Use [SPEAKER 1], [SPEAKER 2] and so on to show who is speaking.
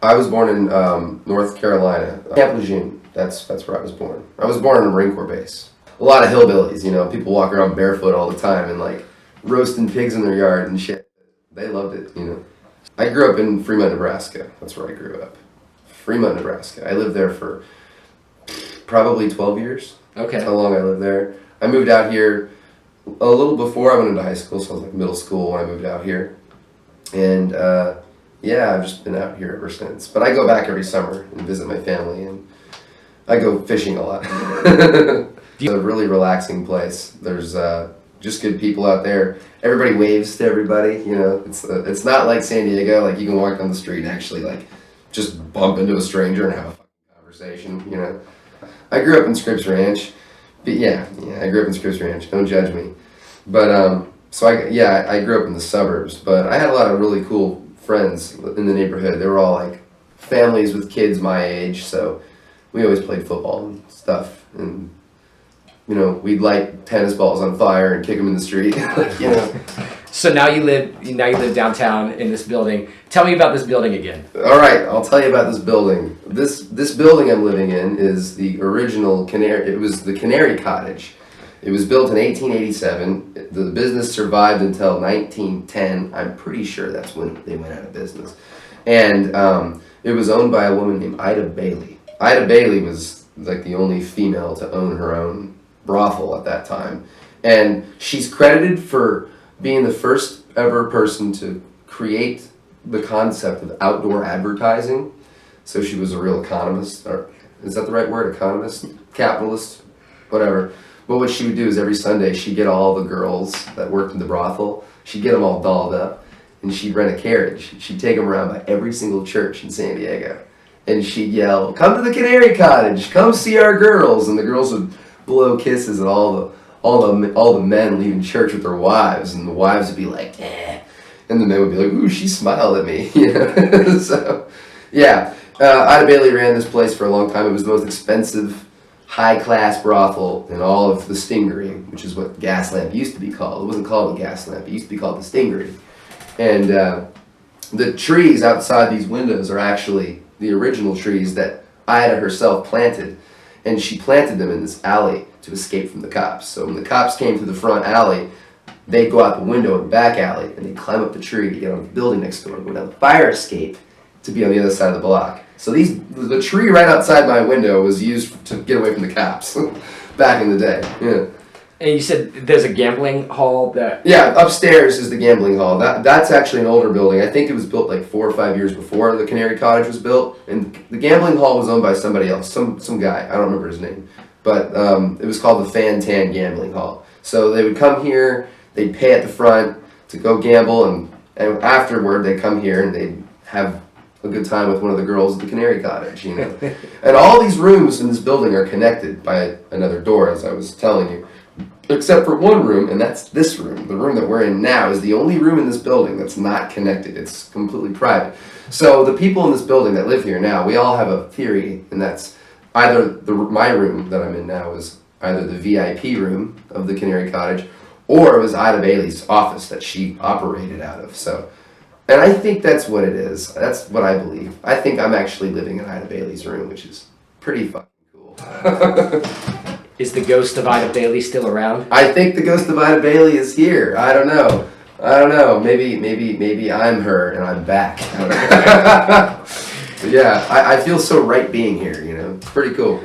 [SPEAKER 1] I was born in North Carolina, Camp Lejeune. That's where I was born. I was born on a Marine Corps base. A lot of hillbillies, people walk around barefoot all the time and like roasting pigs in their yard and shit. They loved it. I grew up in Fremont, Nebraska. That's where I grew up. Fremont, Nebraska. I lived there for probably 12 years.
[SPEAKER 2] Okay.
[SPEAKER 1] That's how long I lived there. I moved out here a little before I went into high school, so I was like middle school when I moved out here. And I've just been out here ever since. But I go back every summer and visit my family, and I go fishing a lot. It's a really relaxing place. There's just good people out there. Everybody waves to everybody. It's not like San Diego. Like you can walk down the street and actually like just bump into a stranger and have a fucking conversation. I grew up in Scripps Ranch. But I grew up in Scripps Ranch. Don't judge me. But I grew up in the suburbs. But I had a lot of really cool friends in the neighborhood. They were all like families with kids my age. So we always played football and stuff. And we'd light tennis balls on fire and kick them in the street.
[SPEAKER 2] So now you live downtown in this building. Tell me about this building again.
[SPEAKER 1] All right, I'll tell you about this building. This building I'm living in is the original Canary. It was the Canary Cottage. It was built in 1887. The business survived until 1910. I'm pretty sure that's when they went out of business. And it was owned by a woman named Ida Bailey. Ida Bailey was like the only female to own her own brothel at that time. And she's credited for being the first ever person to create the concept of outdoor advertising. So she was a real economist, or is that the right word? Economist? Capitalist? Whatever. But what she would do is every Sunday she'd get all the girls that worked in the brothel, she'd get them all dolled up, and she'd rent a carriage. She'd take them around by every single church in San Diego. And she'd yell, "Come to the Canary Cottage, come see our girls." And the girls would blow kisses at all the men leaving church with their wives, and the wives would be like, "Eh," and the men would be like, "Ooh, she smiled at me." So, Ida Bailey ran this place for a long time. It was the most expensive, high-class brothel in all of the Stingery, which is what Gaslamp used to be called. It wasn't called a Gaslamp. It used to be called the Stingery. And the trees outside these windows are actually the original trees that Ida herself planted. And she planted them in this alley to escape from the cops. So when the cops came through the front alley, they'd go out the window in the back alley, and they'd climb up the tree to get on the building next door, go down the fire escape to be on the other side of the block. So the tree right outside my window was used to get away from the cops back in the day. Yeah.
[SPEAKER 2] And you said there's a gambling hall that...
[SPEAKER 1] Yeah, upstairs is the gambling hall. That's actually an older building. I think it was built like 4 or 5 years before the Canary Cottage was built. And the gambling hall was owned by somebody else, some guy. I don't remember his name. But it was called the Fan Tan Gambling Hall. So they would come here, they'd pay at the front to go gamble, and afterward they'd come here and they'd have a good time with one of the girls at the Canary Cottage, And all these rooms in this building are connected by another door, as I was telling you. Except for one room, and that's this room. The room that we're in now is the only room in this building that's not connected. It's completely private. So the people in this building that live here now, we all have a theory, and that's either my room that I'm in now is either the VIP room of the Canary Cottage, or it was Ida Bailey's office that she operated out of. And I think that's what it is. That's what I believe. I think I'm actually living in Ida Bailey's room, which is pretty fucking cool.
[SPEAKER 2] Is the ghost of Ida Bailey still around?
[SPEAKER 1] I think the ghost of Ida Bailey is here. I don't know. Maybe I'm her and I'm back. I don't know. But yeah, I feel so right being here. It's pretty cool.